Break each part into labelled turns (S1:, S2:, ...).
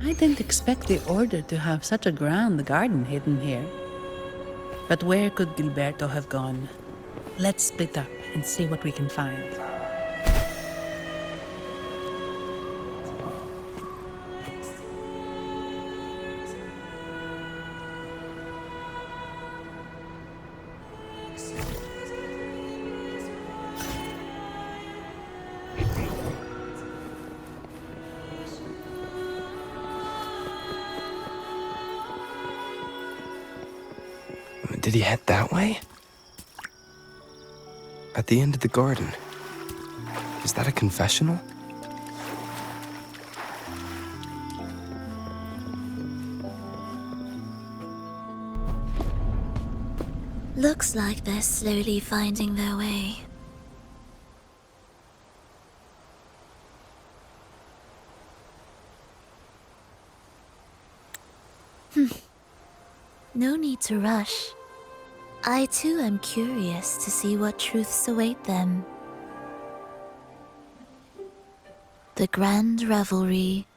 S1: I didn't expect the Order to have such a grand garden hidden here. But where could Gilberto have gone? Let's split up and see what we can find.
S2: Did he head that way? At the end of the garden. Is that a confessional?
S3: Looks like they're slowly finding their way. No need to rush. I too am curious to see what truths await them. The grand revelry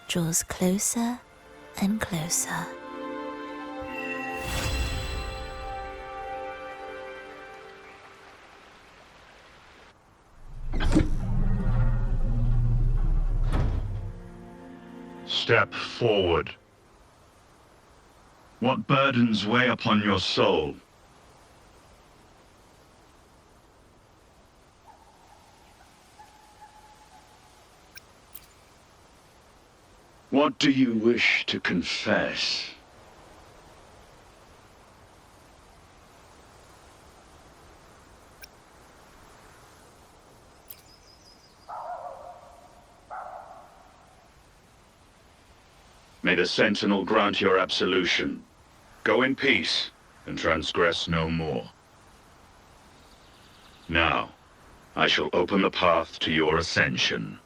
S3: draws closer and closer.
S4: Step forward. What burdens weigh upon your soul? What do you wish to confess? May the Sentinel grant your absolution. Go in peace, and transgress no more. Now, I shall open the path to your ascension.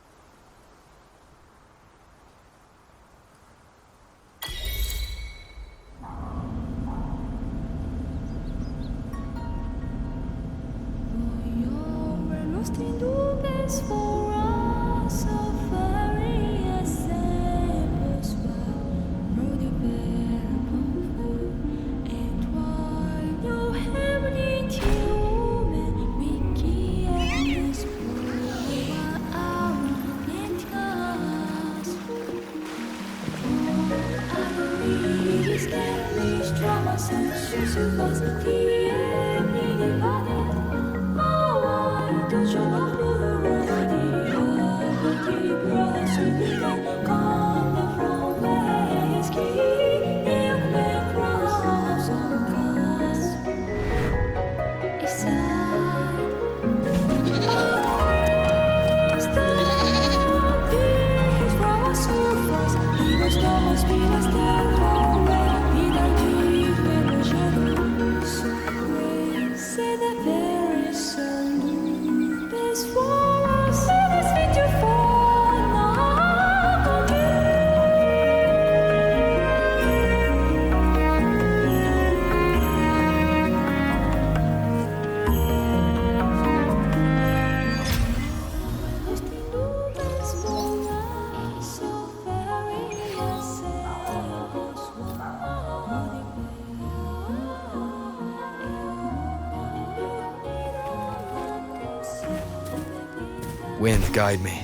S2: Wind, guide me.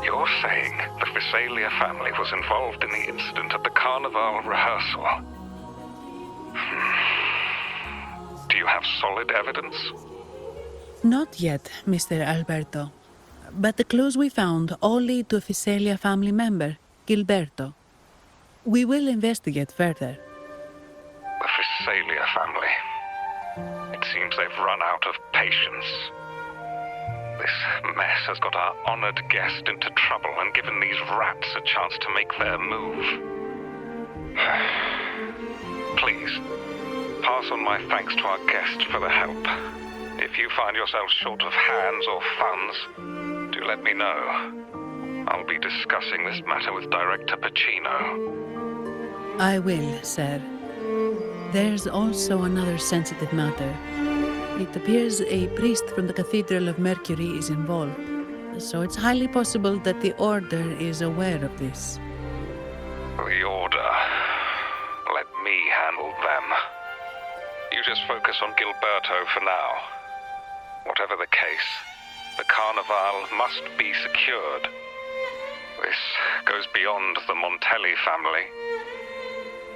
S5: You're saying the Visalia family was involved in the incident at the Carnival rehearsal? Do you have solid evidence?
S1: Not yet, Mr. Alberto. But the clues we found all lead to a Visalia family member, Gilberto. We will investigate further.
S5: The Visalia family. It seems they've run out of patience. This mess has got our honored guest into trouble and given these rats a chance to make their move. Please, pass on my thanks to our guest for the help. If you find yourself short of hands or funds, do let me know. I'll be discussing this matter with Director Pacino.
S1: I will, sir. There's also another sensitive matter. It appears a priest from the Cathedral of Mercury is involved, so it's highly possible that the Order is aware of this.
S5: The Order. Let me handle them. You just focus on Gilberto for now. Whatever the case, the Carnival must be secured. This goes beyond the Montelli family.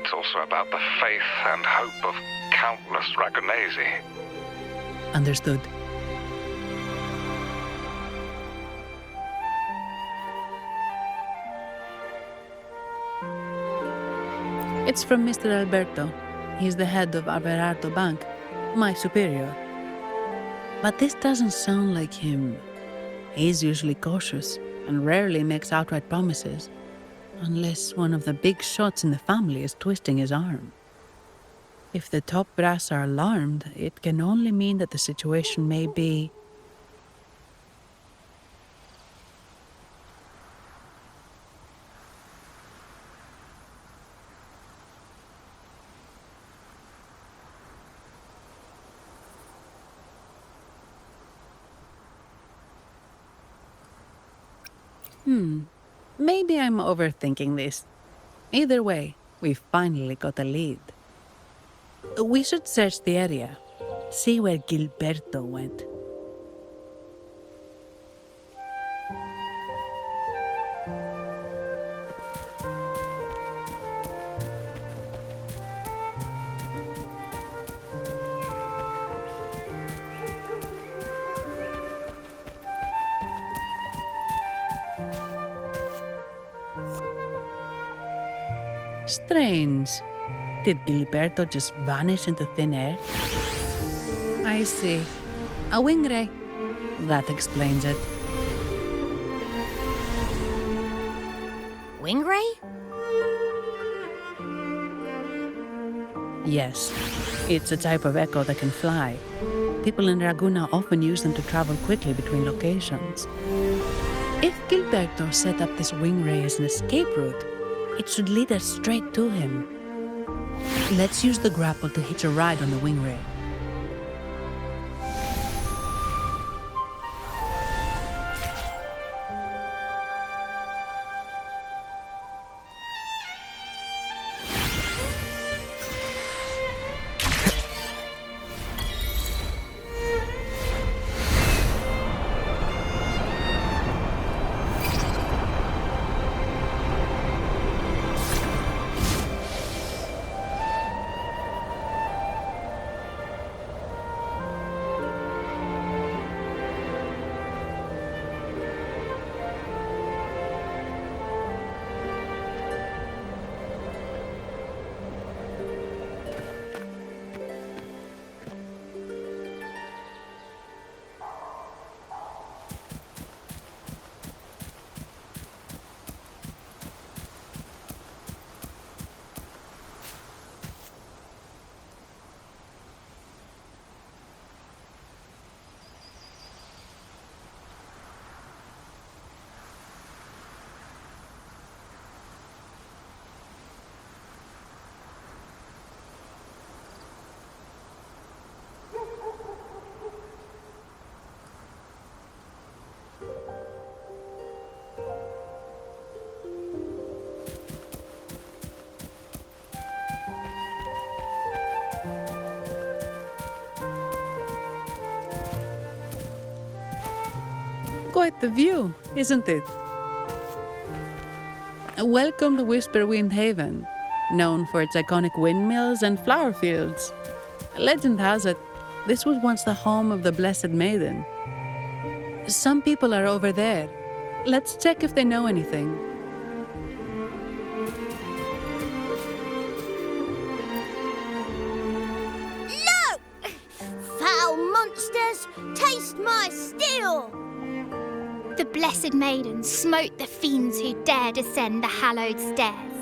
S5: It's also about the faith and hope of countless Ragonesi.
S1: Understood. It's from Mr. Alberto. He's the head of Averardo Bank, my superior. But this doesn't sound like him. He's usually cautious and rarely makes outright promises, unless one of the big shots in the family is twisting his arm. If the top brass are alarmed, it can only mean that the situation may be... Maybe I'm overthinking this. Either way, we finally got a lead. We should search the area, see where Gilberto went. Strange. Did Gilberto just vanish into thin air? I see. A wing ray. That explains it.
S3: Wing ray?
S1: Yes. It's a type of echo that can fly. People in Raguna often use them to travel quickly between locations. If Gilberto set up this wing ray as an escape route, it should lead us straight to him. Let's use the grapple to hitch a ride on the wing ray. Quite the view, isn't it? Welcome to Whisperwind Haven, known for its iconic windmills and flower fields. Legend has it, this was once the home of the Blessed Maiden. Some people are over there. Let's check if they know anything.
S3: No! Foul monsters, taste my steel!
S6: The Blessed Maiden smote the fiends who dared ascend the hallowed stairs.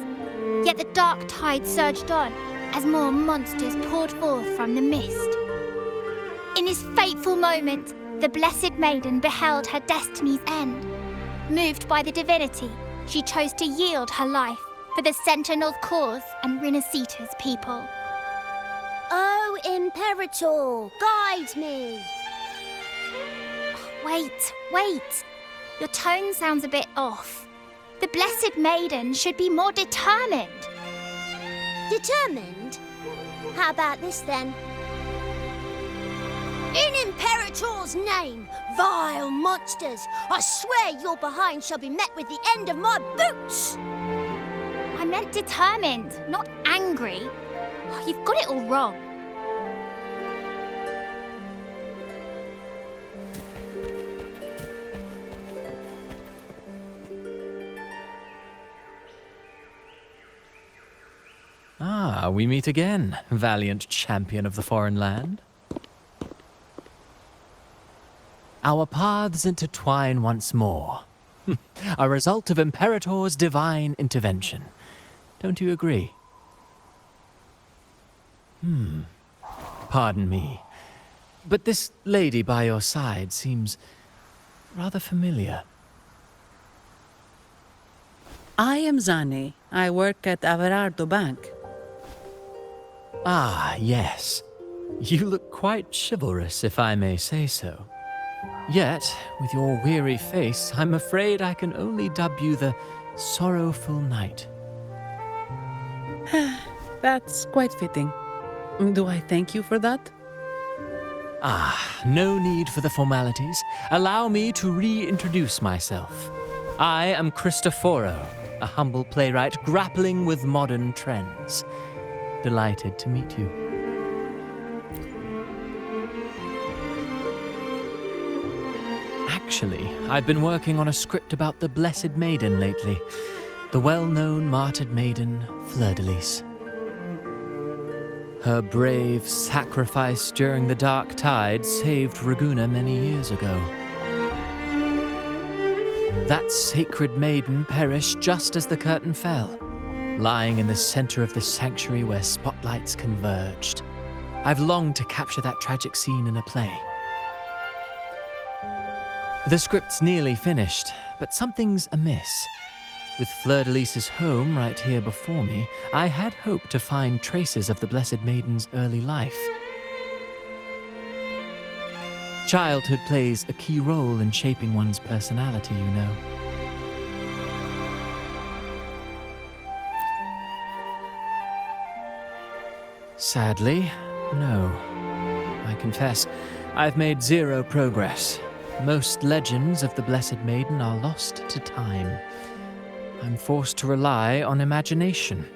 S6: Yet the dark tide surged on as more monsters poured forth from the mist. In this fateful moment, the Blessed Maiden beheld her destiny's end. Moved by the divinity, she chose to yield her life for the Sentinel's cause and Rinacita's people.
S7: Imperator, guide me.
S6: Wait. Your tone sounds a bit off. The Blessed Maiden should be more determined.
S7: Determined? How about this then? In Imperator's name, vile monsters, I swear your behind shall be met with the end of my boots!
S6: I meant determined, not angry. You've got it all wrong.
S8: Ah, we meet again, valiant champion of the foreign land. Our paths intertwine once more. A result of Imperator's divine intervention. Don't you agree? Pardon me, but this lady by your side seems rather familiar.
S1: I am Zani. I work at Averardo Bank.
S8: Ah, yes. You look quite chivalrous, if I may say so. Yet, with your weary face, I'm afraid I can only dub you the Sorrowful Knight.
S1: That's quite fitting. Do I thank you for that?
S8: Ah, no need for the formalities. Allow me to reintroduce myself. I am Cristoforo, a humble playwright grappling with modern trends. Delighted to meet you. Actually, I've been working on a script about the Blessed Maiden lately. The well-known martyred maiden, Fleur-de-Lis. Her brave sacrifice during the Dark Tide saved Raguna many years ago. That sacred maiden perished just as the curtain fell, lying in the center of the sanctuary where spotlights converged. I've longed to capture that tragic scene in a play. The script's nearly finished, but something's amiss. With Fleur-de-Lis's home right here before me, I had hoped to find traces of the Blessed Maiden's early life. Childhood plays a key role in shaping one's personality, you know. Sadly, no. I confess, I've made zero progress. Most legends of the Blessed Maiden are lost to time. I'm forced to rely on imagination.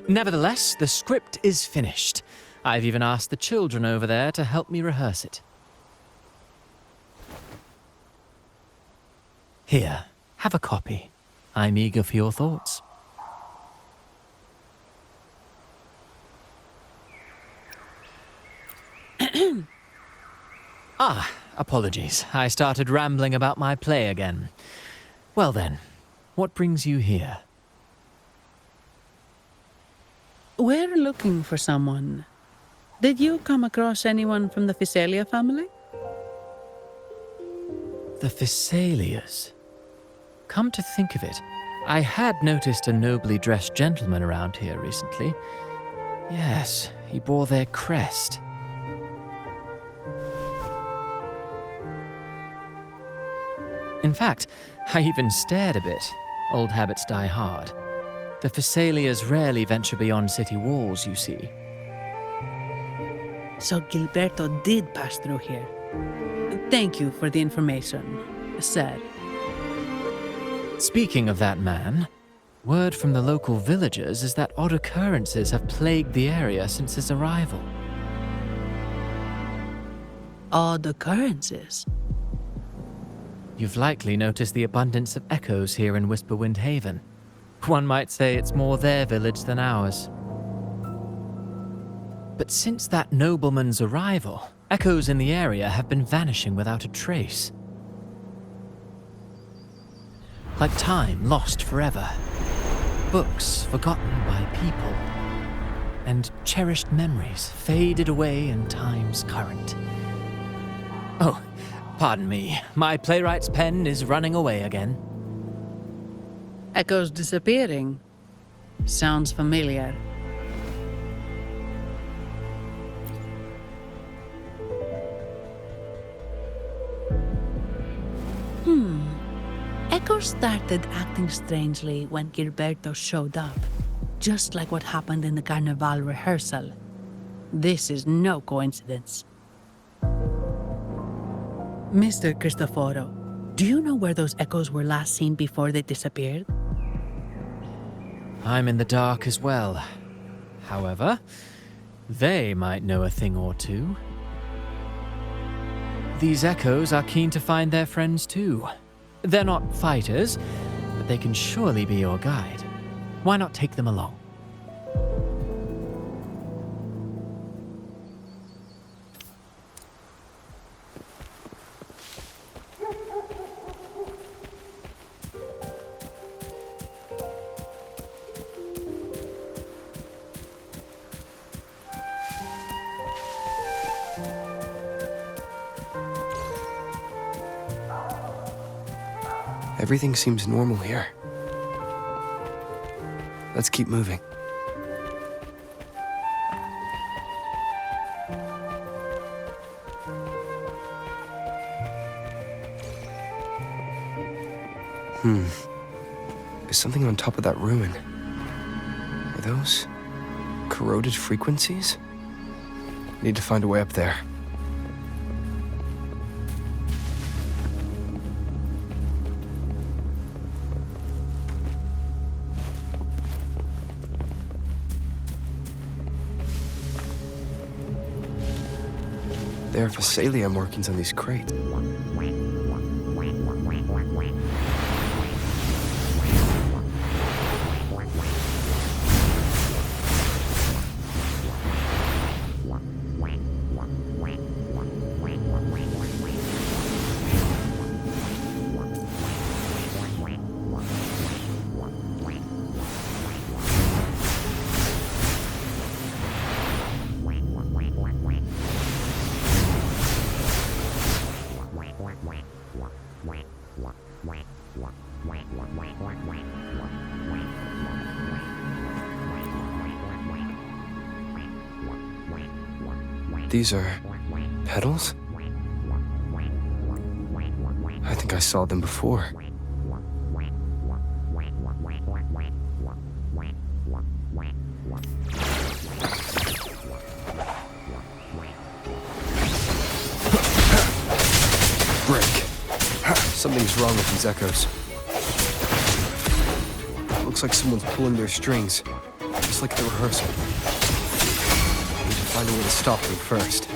S8: Nevertheless, the script is finished. I've even asked the children over there to help me rehearse it. Here, have a copy. I'm eager for your thoughts. Apologies. I started rambling about my play again. Well then, what brings you here?
S1: We're looking for someone. Did you come across anyone from the Physalia family?
S8: The Physalias. Come to think of it, I had noticed a nobly dressed gentleman around here recently. Yes, he bore their crest. In fact, I even stared a bit. Old habits die hard. The Physalias rarely venture beyond city walls, you see.
S1: So Gilberto did pass through here. Thank you for the information, sir.
S8: Speaking of that man, word from the local villagers is that odd occurrences have plagued the area since his arrival.
S1: Odd occurrences?
S8: You've likely noticed the abundance of echoes here in Whisperwind Haven. One might say it's more their village than ours. But since that nobleman's arrival, echoes in the area have been vanishing without a trace. Like time lost forever. Books forgotten by people. And cherished memories faded away in time's current. Oh, pardon me. My playwright's pen is running away again.
S1: Echoes disappearing. Sounds familiar. echoes started acting strangely when Gilberto showed up, just like what happened in the Carnival rehearsal. This is no coincidence. Mr. Cristoforo, do you know where those echoes were last seen before they disappeared?
S8: I'm in the dark as well. However, they might know a thing or two. These echoes are keen to find their friends too. They're not fighters, but they can surely be your guide. Why not take them along?
S2: Everything seems normal here. Let's keep moving. There's something on top of that ruin. Are those corroded frequencies? Need to find a way up there. There are Phasalia markings on these crates. These are petals? I think I saw them before. Break. Something's wrong with these echoes. Looks like someone's pulling their strings, just like the rehearsal. I need to find a way to stop them first.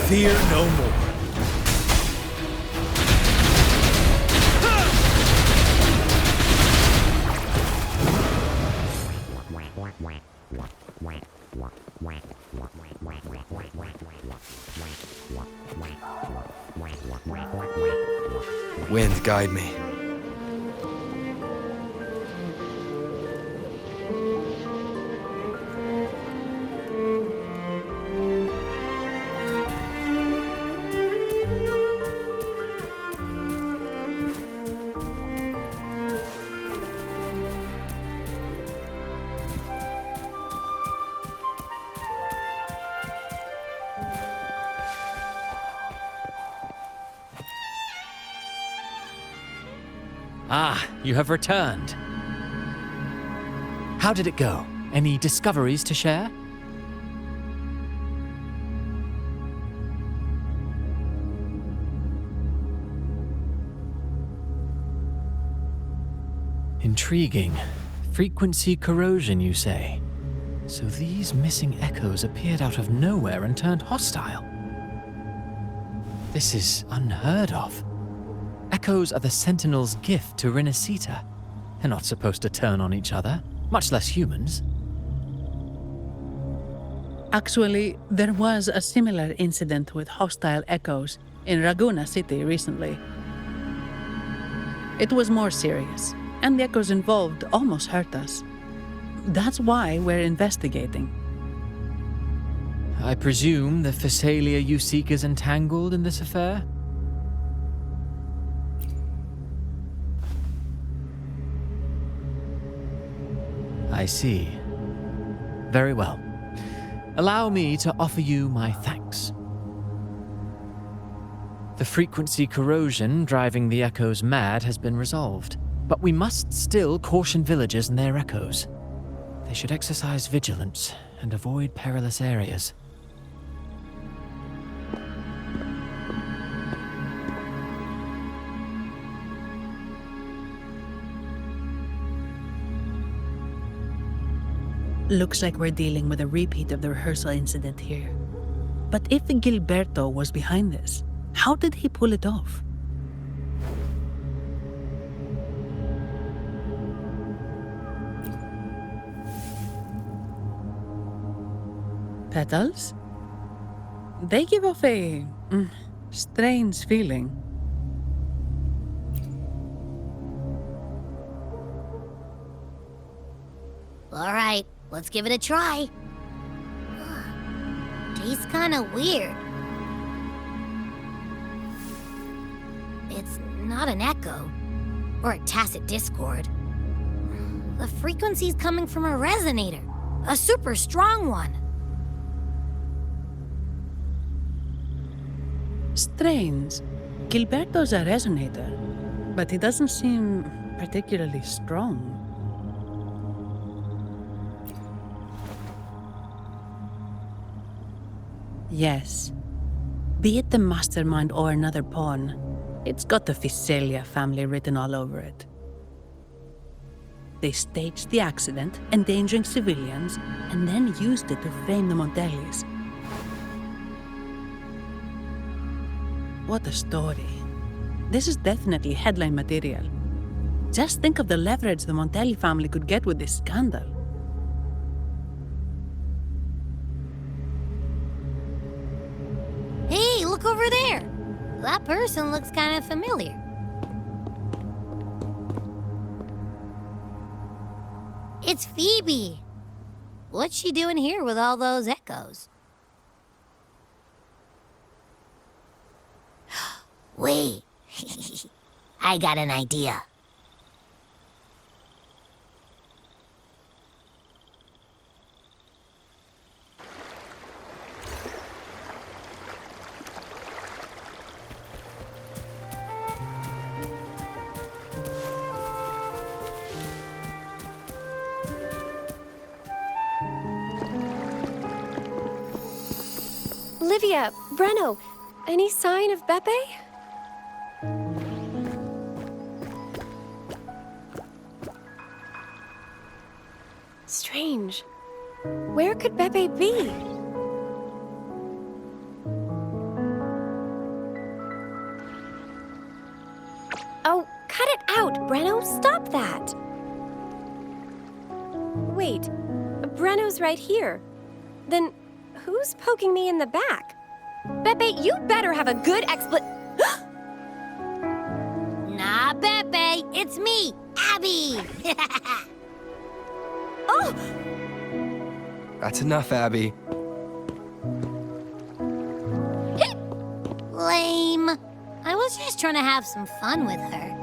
S9: Fear no more.
S2: Wind, guide me.
S8: Ah, you have returned. How did it go? Any discoveries to share? Intriguing. Frequency corrosion, you say? So these missing echoes appeared out of nowhere and turned hostile. This is unheard of. Echoes are the Sentinel's gift to Rinacita. They're not supposed to turn on each other, much less humans.
S1: Actually, there was a similar incident with hostile echoes in Raguna City recently. It was more serious, and the echoes involved almost hurt us. That's why we're investigating.
S8: I presume the Phasalia you seek is entangled in this affair? I see. Very well. Allow me to offer you my thanks. The frequency corrosion driving the echoes mad has been resolved, but we must still caution villagers and their echoes. They should exercise vigilance and avoid perilous areas.
S1: Looks like we're dealing with a repeat of the rehearsal incident here. But if Gilberto was behind this, how did he pull it off? Petals? They give off a strange feeling.
S7: All right, let's give it a try. Tastes kinda weird. It's not an echo, or a tacit discord. The frequency's coming from a resonator, a super strong one.
S1: Strange. Gilberto's a resonator, but he doesn't seem particularly strong. Yes. Be it the mastermind or another pawn, it's got the Visalia family written all over it. They staged the accident, endangering civilians, and then used it to frame the Montellis. What a story. This is definitely headline material. Just think of the leverage the Montelli family could get with this scandal.
S7: Hey, look over there! That person looks kind of familiar. It's Phoebe! What's she doing here with all those echoes? Wait, I got an idea.
S10: Olivia, Breno, any sign of Beppe? Strange. Where could Beppe be? Oh, cut it out, Breno! Stop that! Wait, Breno's right here. Then who's poking me in the back? Beppe, you better have a good
S7: Nah, Beppe, it's me, Abby!
S10: Oh!
S2: That's enough, Abby.
S7: Lame. I was just trying to have some fun with her.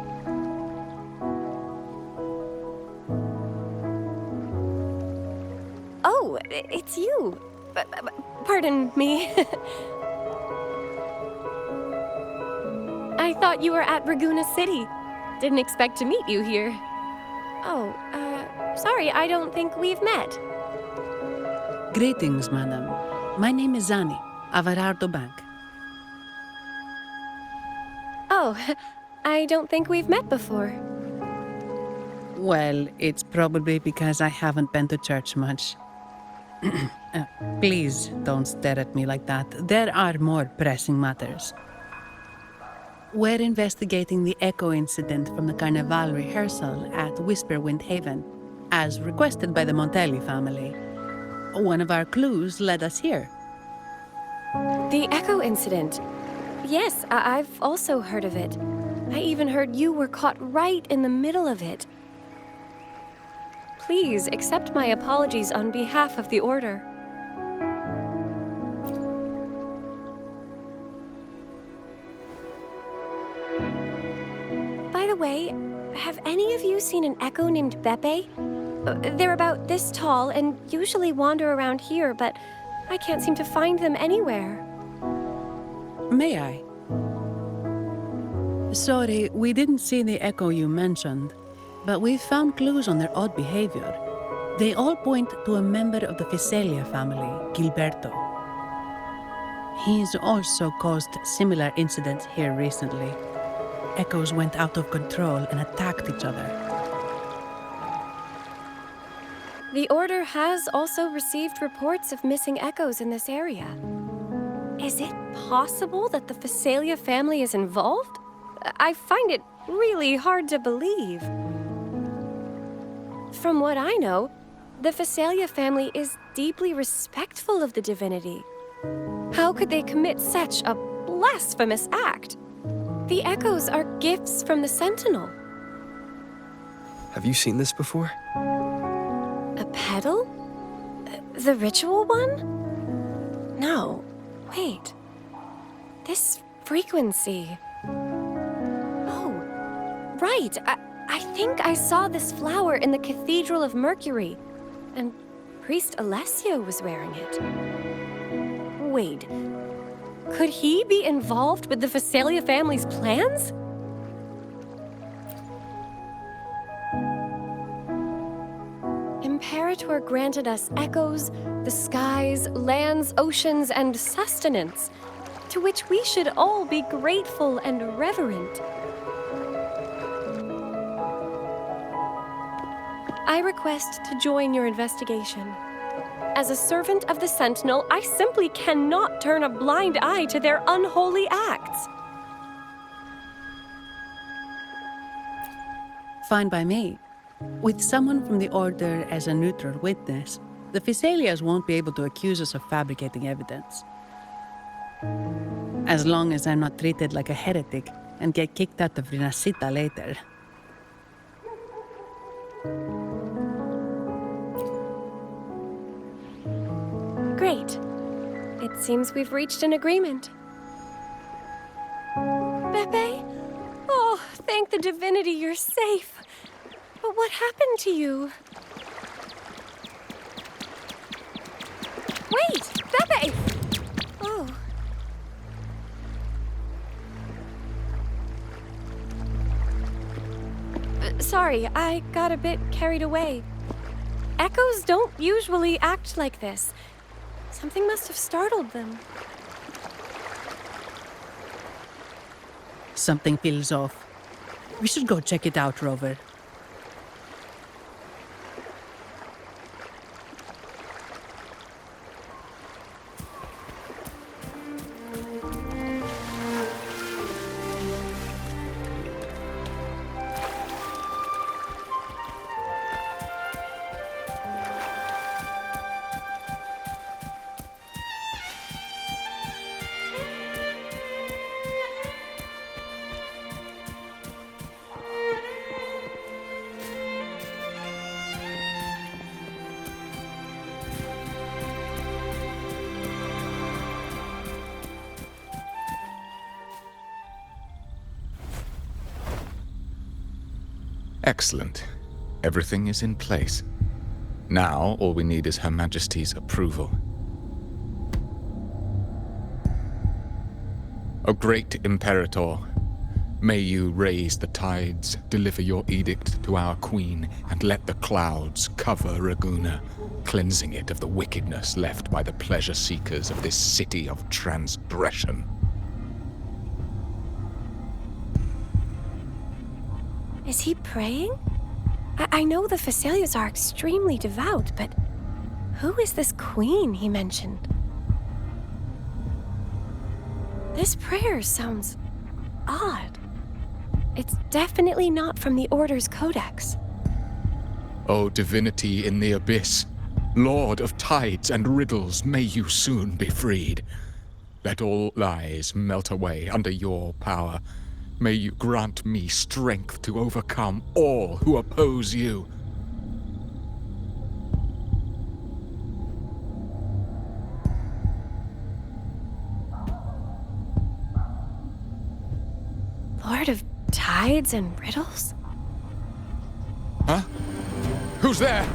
S10: Oh, it's you. Pardon me. I thought you were at Raguna City. Didn't expect to meet you here. Oh, sorry, I don't think we've met.
S1: Greetings, madam. My name is Zani, of Everardo Bank.
S10: Oh, I don't think we've met before.
S1: Well, it's probably because I haven't been to church much. Please don't stare at me like that. There are more pressing matters. We're investigating the echo incident from the Carnival rehearsal at Whisperwind Haven, as requested by the Montelli family. One of our clues led us here.
S10: The Echo incident. Yes, I've also heard of it. I even heard you were caught right in the middle of it. Please accept my apologies on behalf of the Order. By the way, have any of you seen an Echo named Beppe? They're about this tall and usually wander around here, but I can't seem to find them anywhere.
S1: May I? Sorry, we didn't see the echo you mentioned, but we found clues on their odd behavior. They all point to a member of the Visalia family, Gilberto. He's also caused similar incidents here recently. Echoes went out of control and attacked each other.
S10: The Order has also received reports of missing echoes in this area. Is it possible that the Visalia family is involved? I find it really hard to believe. From what I know, the Visalia family is deeply respectful of the divinity. How could they commit such a blasphemous act? The echoes are gifts from the Sentinel.
S2: Have you seen this before?
S10: A pedal? The ritual one? No. Wait. This frequency. Oh, right. I think I saw this flower in the Cathedral of Mercury, and Priest Alessio was wearing it. Wait. Could he be involved with the Visalia family's plans? Imperator granted us echoes, the skies, lands, oceans, and sustenance, to which we should all be grateful and reverent. I request to join your investigation. As a servant of the Sentinel, I simply cannot turn a blind eye to their unholy acts.
S1: Fine by me. With someone from the Order as a neutral witness, the Visalias won't be able to accuse us of fabricating evidence. As long as I'm not treated like a heretic and get kicked out of Rinacita later.
S10: Great. It seems we've reached an agreement. Pepe? Oh, thank the divinity you're safe. But what happened to you? Wait! Pepe! Oh. Sorry, I got a bit carried away. Echoes don't usually act like this. Something must have startled them.
S1: Something feels off. We should go check it out, Rover.
S11: Excellent. Everything is in place. Now, all we need is Her Majesty's approval. O great Imperator, may you raise the tides, deliver your edict to our queen, and let the clouds cover Raguna, cleansing it of the wickedness left by the pleasure-seekers of this city of transgression.
S10: Is he praying? I know the Visalias are extremely devout, but who is this queen he mentioned? This prayer sounds odd. It's definitely not from the Order's codex.
S11: O divinity in the abyss, Lord of tides and riddles, may you soon be freed. Let all lies melt away under your power. May you grant me strength to overcome all who oppose you.
S10: Lord of tides and riddles?
S11: Huh? Who's there?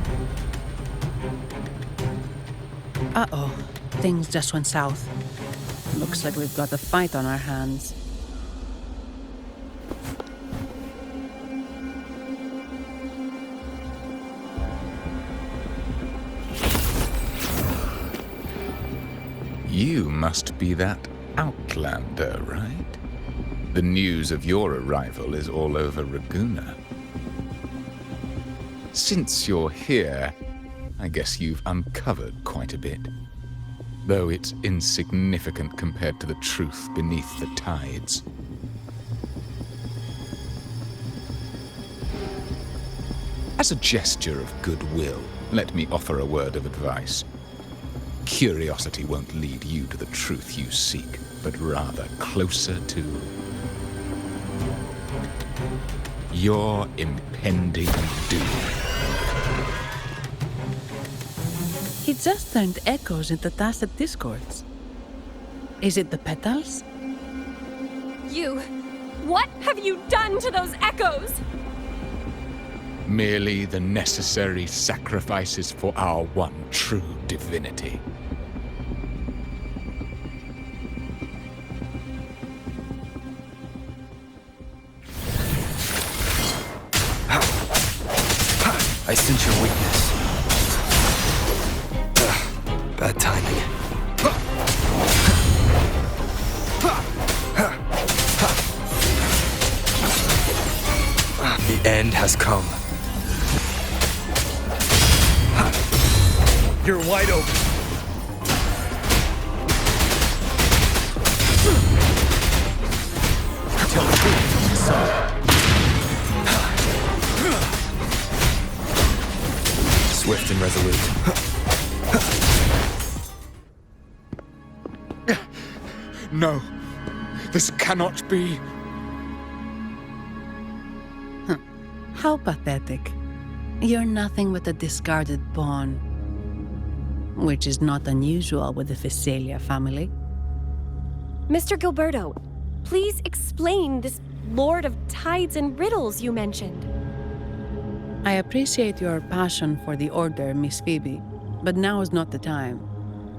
S1: Uh-oh. Things just went south. Looks like we've got a fight on our hands.
S11: You must be that outlander, right? The news of your arrival is all over Raguna. Since you're here, I guess you've uncovered quite a bit. Though it's insignificant compared to the truth beneath the tides. As a gesture of goodwill, let me offer a word of advice. Curiosity won't lead you to the truth you seek, but rather closer to your impending doom.
S1: He just turned echoes into tacit discords. Is it the petals?
S10: You... What have you done to those echoes?
S11: Merely the necessary sacrifices for our one true divinity.
S2: I sense your weakness. Bad timing. The end has come.
S9: You're wide open.
S2: Tell the truth, son. Swift and resolute.
S11: No, this cannot be.
S1: How pathetic. You're nothing but a discarded pawn. Which is not unusual with the Phasalia family.
S10: Mr. Gilberto, please explain this Lord of Tides and Riddles you mentioned.
S1: I appreciate your passion for the Order, Miss Phoebe, but now is not the time.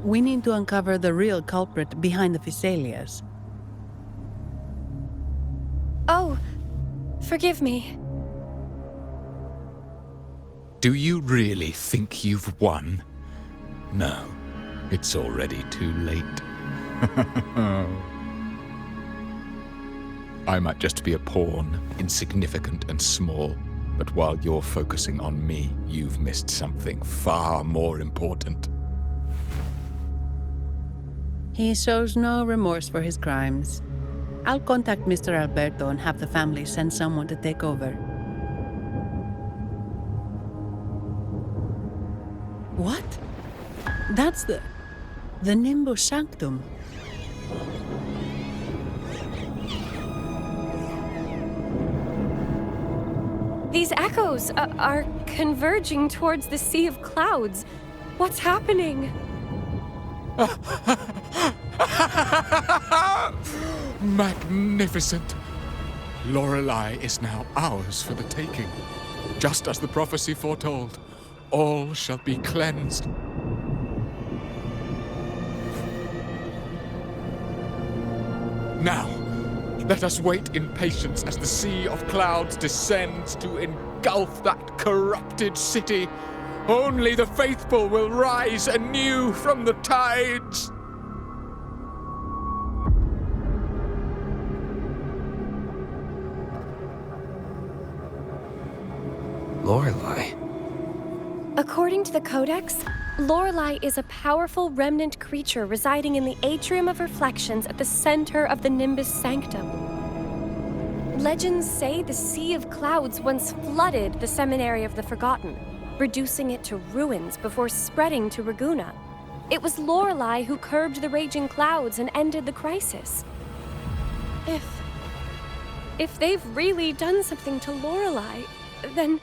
S1: We need to uncover the real culprit behind the Phasalias.
S10: Oh, forgive me.
S11: Do you really think you've won? No, it's already too late. I might just be a pawn, insignificant and small, but while you're focusing on me, you've missed something far more important.
S1: He shows no remorse for his crimes. I'll contact Mr. Alberto and have the family send someone to take over. What? That's the Nimbus Sanctum.
S10: These echoes are converging towards the Sea of Clouds. What's happening?
S11: Magnificent! Lorelei is now ours for the taking. Just as the prophecy foretold, all shall be cleansed. Now, let us wait in patience as the Sea of Clouds descends to engulf that corrupted city. Only the faithful will rise anew from the tides.
S2: Lorelei.
S10: According to the Codex, Lorelei is a powerful remnant creature residing in the Atrium of Reflections at the center of the Nimbus Sanctum. Legends say the Sea of Clouds once flooded the Seminary of the Forgotten, reducing it to ruins before spreading to Raguna. It was Lorelei who curbed the raging clouds and ended the crisis. If they've really done something to Lorelei, then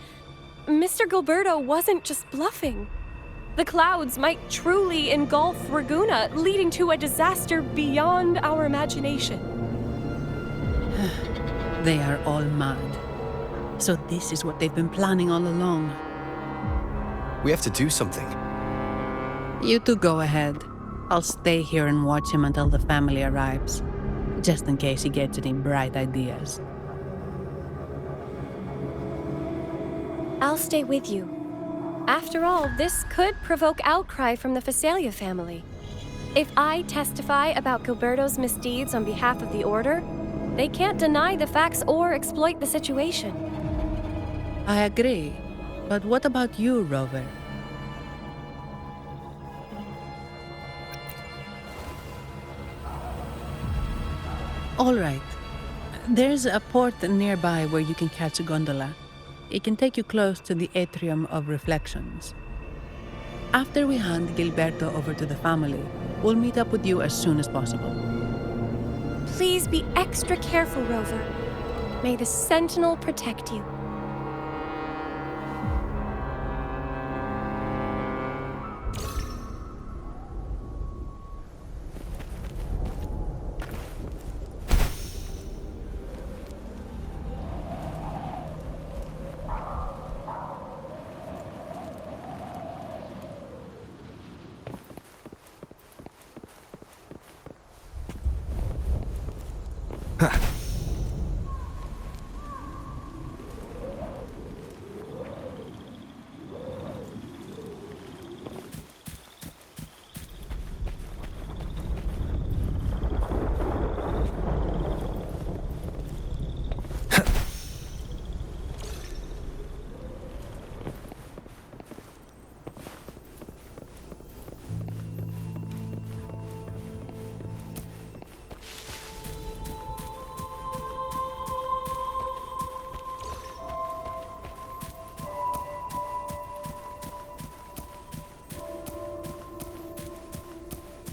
S10: Mr. Gilberto wasn't just bluffing. The clouds might truly engulf Raguna, leading to a disaster beyond our imagination.
S1: They are all mad. So this is what they've been planning all along.
S2: We have to do something.
S1: You two go ahead. I'll stay here and watch him until the family arrives, just in case he gets any bright ideas.
S10: I'll stay with you. After all, this could provoke outcry from the Phasalia family. If I testify about Gilberto's misdeeds on behalf of the Order, they can't deny the facts or exploit the situation.
S1: I agree. But what about you, Rover? All right. There's a port nearby where you can catch a gondola. It can take you close to the Atrium of Reflections. After we hand Gilberto over to the family, we'll meet up with you as soon as possible.
S10: Please be extra careful, Rover. May the Sentinel protect you.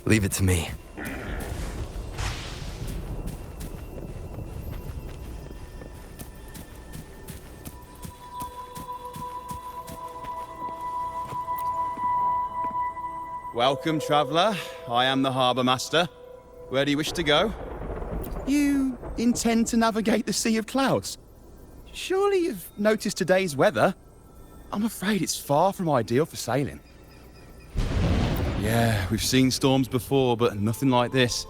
S2: Leave it to me.
S12: Welcome, traveller. I am the Harbour Master. Where do you wish to go? You intend to navigate the Sea of Clouds? Surely you've noticed today's weather? I'm afraid it's far from ideal for sailing. Yeah, we've seen storms before, but nothing like this.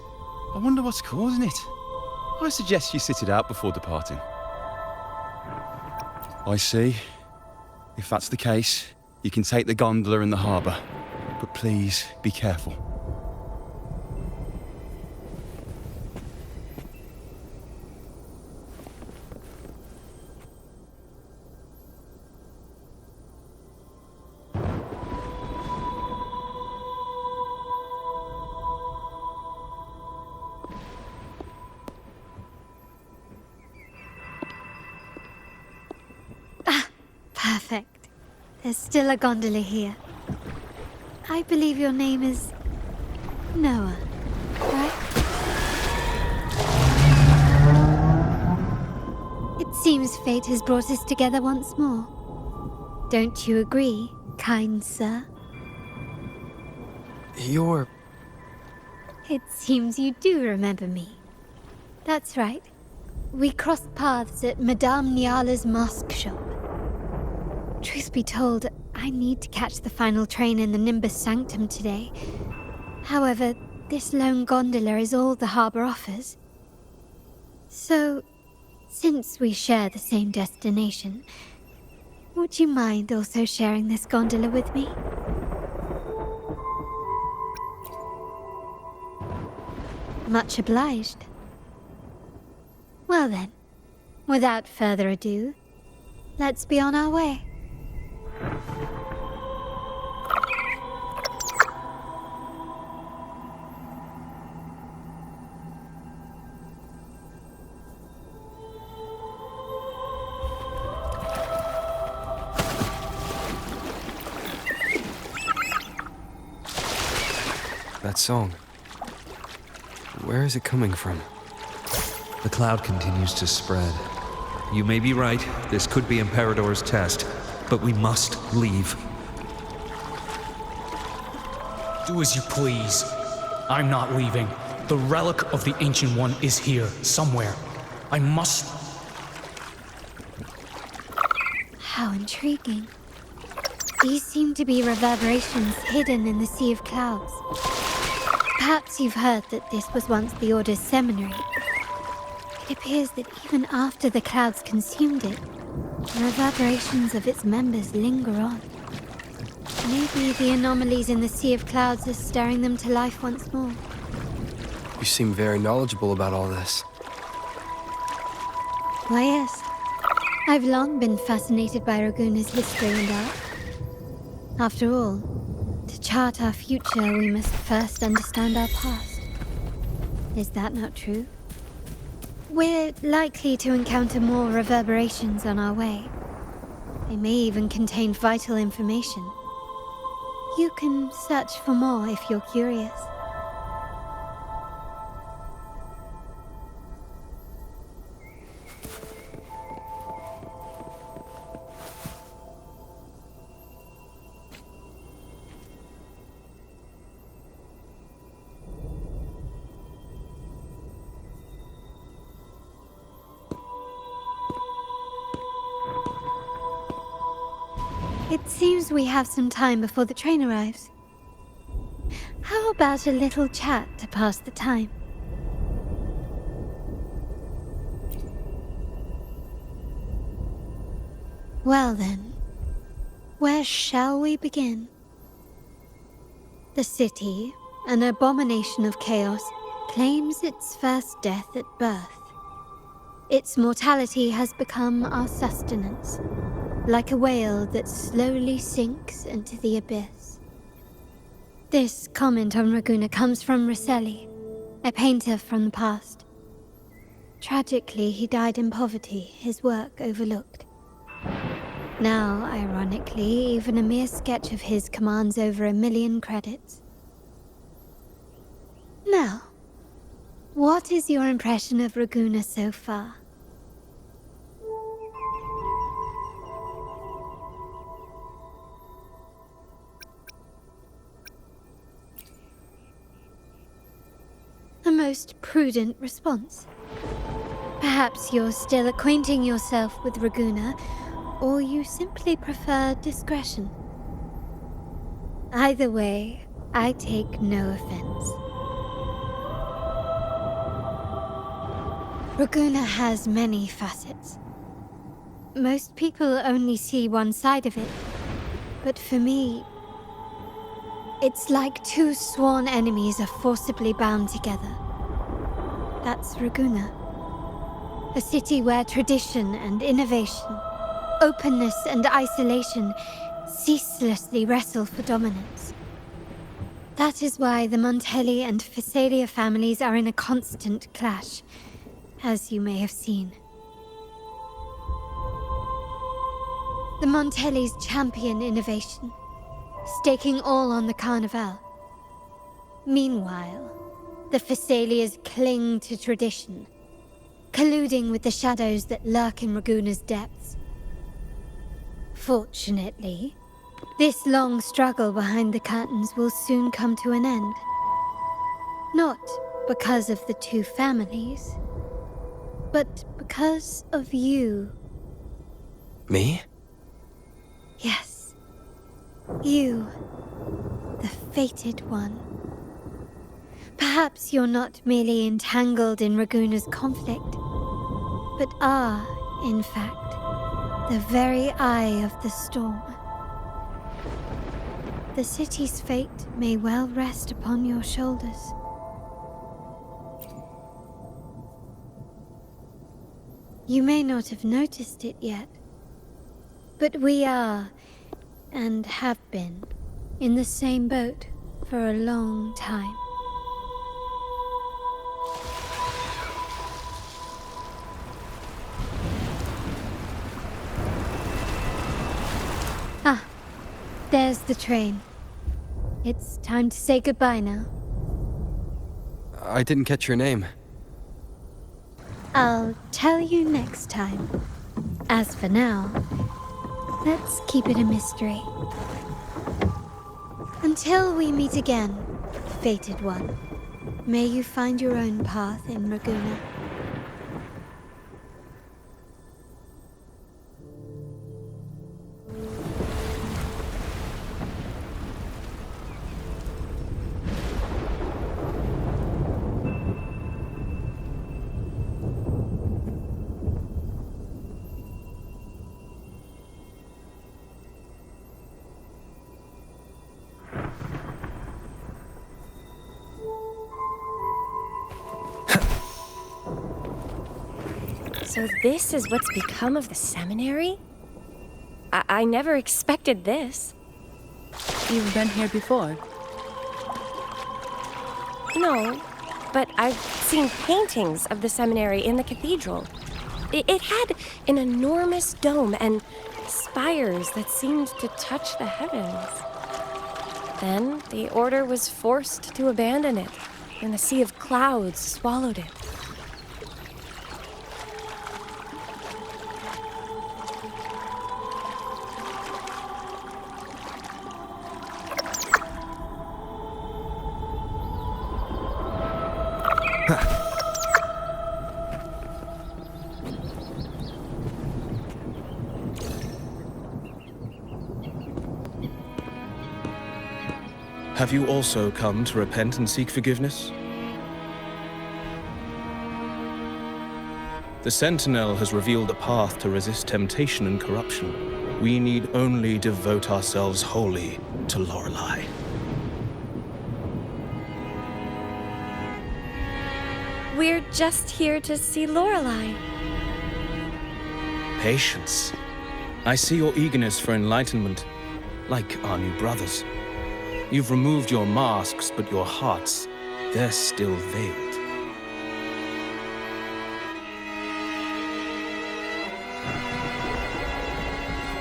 S12: I wonder what's causing it. I suggest you sit it out before departing. I see. If that's the case, you can take the gondola in the harbour. But please, be careful.
S13: Perfect. There's still a gondola here. I believe your name is Noah, right? It seems fate has brought us together once more. Don't you agree, kind sir?
S2: You're...
S13: It seems you do remember me. That's right. We crossed paths at Madame Niala's mosque shop. Truth be told, I need to catch the final train in the Nimbus Sanctum today. However, this lone gondola is all the harbour offers. So, since we share the same destination, would you mind also sharing this gondola with me? Much obliged. Well then, without further ado, let's be on our way.
S2: That song. Where is it coming from?
S14: The cloud continues to spread. You may be right, this could be Imperador's test, but we must leave.
S15: Do as you please. I'm not leaving. The relic of the Ancient One is here, somewhere. I must...
S13: How intriguing. These seem to be reverberations hidden in the Sea of Clouds. Perhaps you've heard that this was once the Order's seminary. It appears that even after the clouds consumed it, the reverberations of its members linger on. Maybe the anomalies in the Sea of Clouds are stirring them to life once more.
S2: You seem very knowledgeable about all this.
S13: Why, yes. I've long been fascinated by Raguna's history and art. After all, to chart our future, we must first understand our past. Is that not true? We're likely to encounter more reverberations on our way. They may even contain vital information. You can search for more if you're curious. It seems we have some time before the train arrives. How about a little chat to pass the time? Well then, where shall we begin? The city, an abomination of chaos, claims its first death at birth. Its mortality has become our sustenance, like a whale that slowly sinks into the abyss. This comment on Raguna comes from Rosselli, a painter from the past. Tragically, he died in poverty, his work overlooked. Now, ironically, even a mere sketch of his commands over 1 million credits. Now, what is your impression of Raguna so far? A most prudent response. Perhaps you're still acquainting yourself with Raguna, or you simply prefer discretion. Either way, I take no offense. Raguna has many facets. Most people only see one side of it, but for me, it's like two sworn enemies are forcibly bound together. That's Raguna. A city where tradition and innovation, openness and isolation ceaselessly wrestle for dominance. That is why the Montelli and Phasalia families are in a constant clash, as you may have seen. The Montellis champion innovation, staking all on the Carnival. Meanwhile, the Phasalias cling to tradition, colluding with the shadows that lurk in Raguna's depths. Fortunately, this long struggle behind the curtains will soon come to an end. Not because of the two families, but because of you.
S2: Me?
S13: Yes. You, the fated one. Perhaps you're not merely entangled in Raguna's conflict, but are, in fact, the very eye of the storm. The city's fate may well rest upon your shoulders. You may not have noticed it yet, but we are, and have been, in the same boat for a long time. Ah, there's the train. It's time to say goodbye now.
S2: I didn't catch your name.
S13: I'll tell you next time. As for now, let's keep it a mystery. Until we meet again, fated one, may you find your own path in Raguna.
S10: So this is what's become of the seminary? I never expected this.
S1: You've been here before?
S10: No, but I've seen paintings of the seminary in the cathedral. It had an enormous dome and spires that seemed to touch the heavens. Then the order was forced to abandon it when the sea of clouds swallowed it.
S9: Have you also come to repent and seek forgiveness? The Sentinel has revealed a path to resist temptation and corruption. We need only devote ourselves wholly to Lorelei.
S10: We're just here to see Lorelei.
S9: Patience. I see your eagerness for enlightenment, like our new brothers. You've removed your masks, but your hearts, they're still veiled.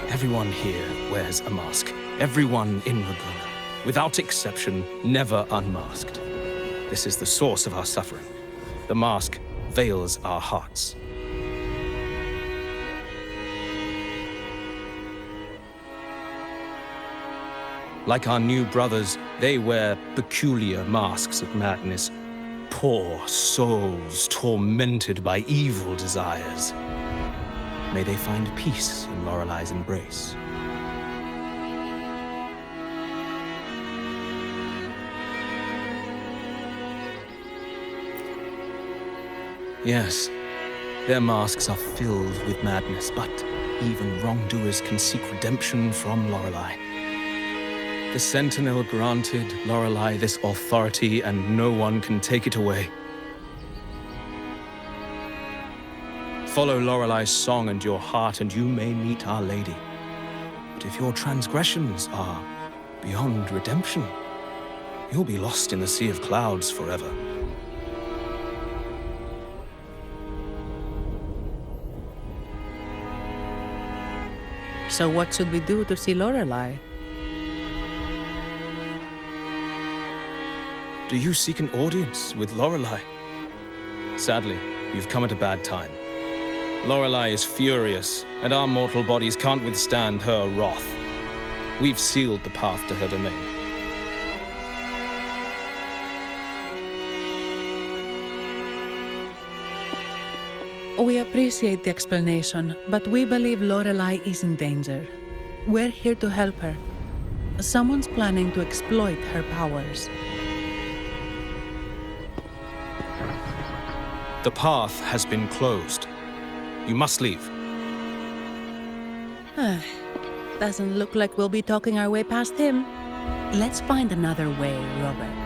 S9: Everyone here wears a mask. Everyone in Laguna, without exception, never unmasked. This is the source of our suffering. The mask veils our hearts. Like our new brothers, they wear peculiar masks of madness. Poor souls tormented by evil desires. May they find peace in Lorelei's embrace. Yes, their masks are filled with madness, but even wrongdoers can seek redemption from Lorelei. The Sentinel granted Lorelei this authority, and no one can take it away. Follow Lorelei's song and your heart, and you may meet Our Lady. But if your transgressions are beyond redemption, you'll be lost in the sea of clouds forever.
S1: So what should we do to see Lorelei?
S9: Do you seek an audience with Lorelei? Sadly, you've come at a bad time. Lorelei is furious, and our mortal bodies can't withstand her wrath. We've sealed the path to her domain.
S1: We appreciate the explanation, but we believe Lorelei is in danger. We're here to help her. Someone's planning to exploit her powers.
S9: The path has been closed. You must leave.
S1: Doesn't look like we'll be talking our way past him. Let's find another way, Robert.